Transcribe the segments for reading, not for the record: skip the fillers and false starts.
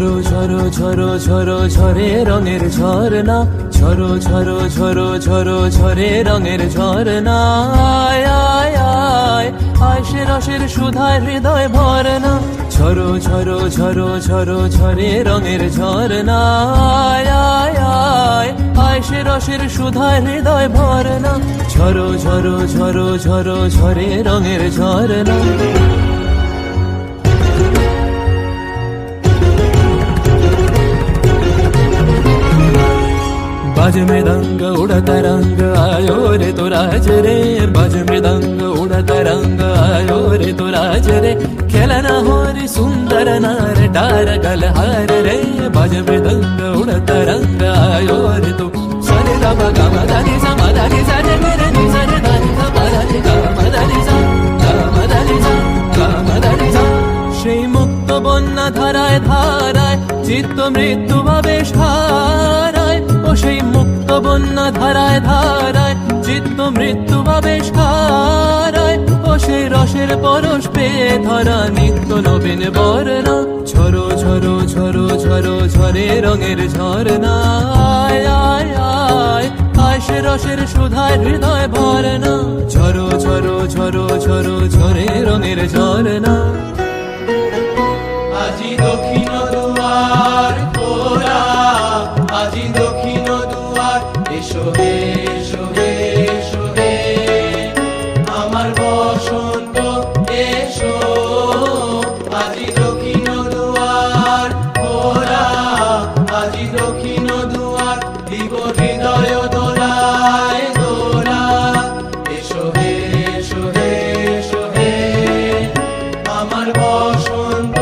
ঝরো ঝরো ঝরো ঝরো ঝরে রঙের ঝরনা, ঝরো ঝরো ঝরো ঝরো ঝরে রঙের ঝরনা। আয় আয় আয় আয় সে রসের সুধায় হৃদয় ভরনা, ঝরো ঝরো ঝরো ঝরো ঝরে রঙের ঝরনা। আয় আয় আয় আয় সে রসের সুধায় হৃদয় ভরনা, ঝরো ঝরো ঝরো ঝরো ঝরে রঙের ঝরনা। बाज मृदंग उड़ता रंग आयो रे तो राज रे, बाज मृदंग उड़ता रंग आयो रे तो राज रे। खेलना हो रे सुंदर नार डार गलहार रे, बाज मृदंग उड़ता रंग आयो रे तो सरे दा गा मा दा नि सा मा दा नि सा रे रे नि सा रे दा नि सा मा दा नि गा मा दा नि सा गा मा दा नि सा गा मा दा नि सा। সেই মুক্ত বন্যা ধারায় ধারায় চিত্ত মৃত্যু ভাবে হারায়, ও সেই মুক্ত বন্যা ধারায় ধারায় চিত্ত মৃত্যু ভাবে হারায়। ও সেই রসের পরশ পেয়ে ধরা নিত্য নবীন বর্ণা, ঝরো ঝরো ঝরো ঝরো ঝরে রঙের ঝরনা। আয় আয় আয় আয় সে রসের সুধায় হৃদয় ভরনা, ঝরো ঝরো ঝরো ঝরো ঝরে রঙের ঝরনা। আজি দক্ষিণ দুয়ার খোলা, আজি দক্ষিণ দুয়ার এসো হে এসো হে এসো হে আমার বসন্ত এসো। আজি দক্ষিণ দুয়ার খোলা, আজি দক্ষিণ দুয়ার দিব হৃদয় দোলায় দোলা, এসো হে এসো হে এসো হে আমার বসন্ত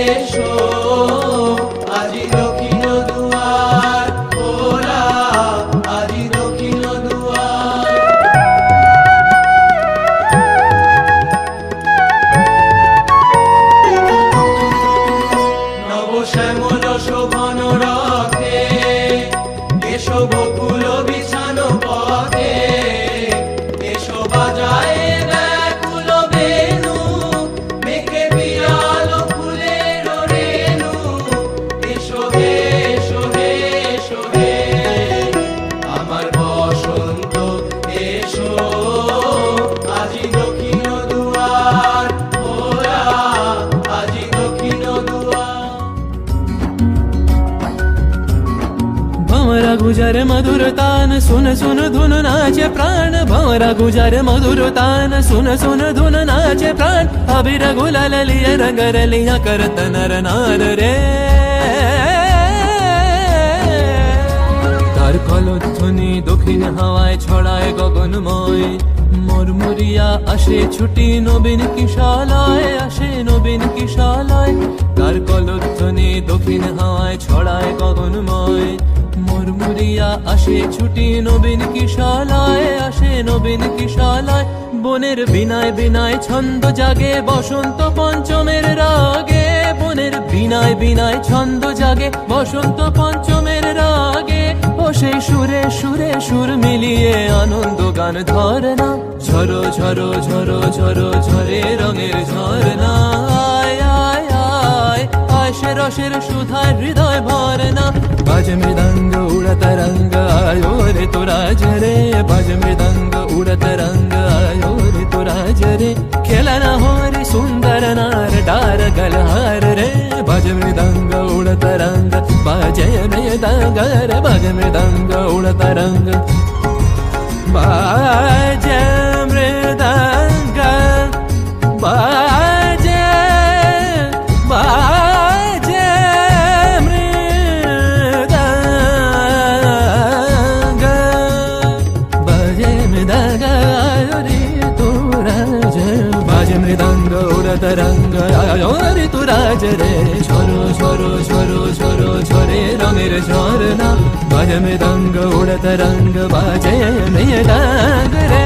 এসো। আজি দক্ষিণ দুয়ার খোলা, আজি দক্ষিণ দুয়ার। নব শ্যামল শোভন রথে এসো বকুল বিছানো পথে, এসো বাজায় ব্যাকুল বেণু মেঘে পিয়ালো ফুলের রেণু। এসো হে এসো হে এসো হে আমার বসন্ত এসো। আজি দক্ষিণ দুয়ার খোলা, আজি দক্ষিণ দুয়ার। भंवरा गुजर मधुर तान सुन सुन धुन नाचे प्राण, भंवरा गुजर मधुर तान सुन सुन धुन नाचे प्राण। अबीर गुलाल लिया रंग रलिया करत नर नार रे, তার কলধ্বনি দক্ষিণ হাওয়ায় ছড়ায় গগনময়। মরমরিয়া আসে ছুটি নবীন কিশালয়, আসে নবীন কিশালয়। তার কলধ্বনি দক্ষিণ হাওয়ায় ছড়ায় গগনময়। মরমরিয়া আসে ছুটি নবীন কিশালয়, আসে নবীন কিশালয়। বনের বিনায় বিনায় ছন্দ জাগে বসন্ত পঞ্চমের রাগে, বনের বিনায় বিনায় ছন্দ জাগে বসন্ত পঞ্চমের রাগে। ও সেই সুরে সুরে সুর মিলিয়ে আনন্দ গান ধরনা, ঝরো ঝরো ঝরো ঝরো ঝরে রঙের ঝরনা। আয় আয় আয় আয় সে রসের সুধায় হৃদয় ভরনা, বাজ মৃদঙ্গ উড়ত রঙ্গ আयो रे तो राज रे, बाज मृदंग उड़त रंग आयो रे तो राज रे। खेलना हो रे सुंदर नार डार गलहार रे, बाज मृदंग उड़त रंग बाजे मृदंगर, बाज मृदंग उड़त रंग बाजे मृदंग बाजे बाजे मृदंग बाजे मृदंग आयो रे तो राज, बाजे मृदंग उड़त रंग आयो रे तो राज रे। ঝরো ঝরো ঝরো ঝরো ঝরে রঙের ঝরনা, বাজে মৃদঙ্গ উড়ত রঙ্গ বাজে মৃদঙ্গ রে।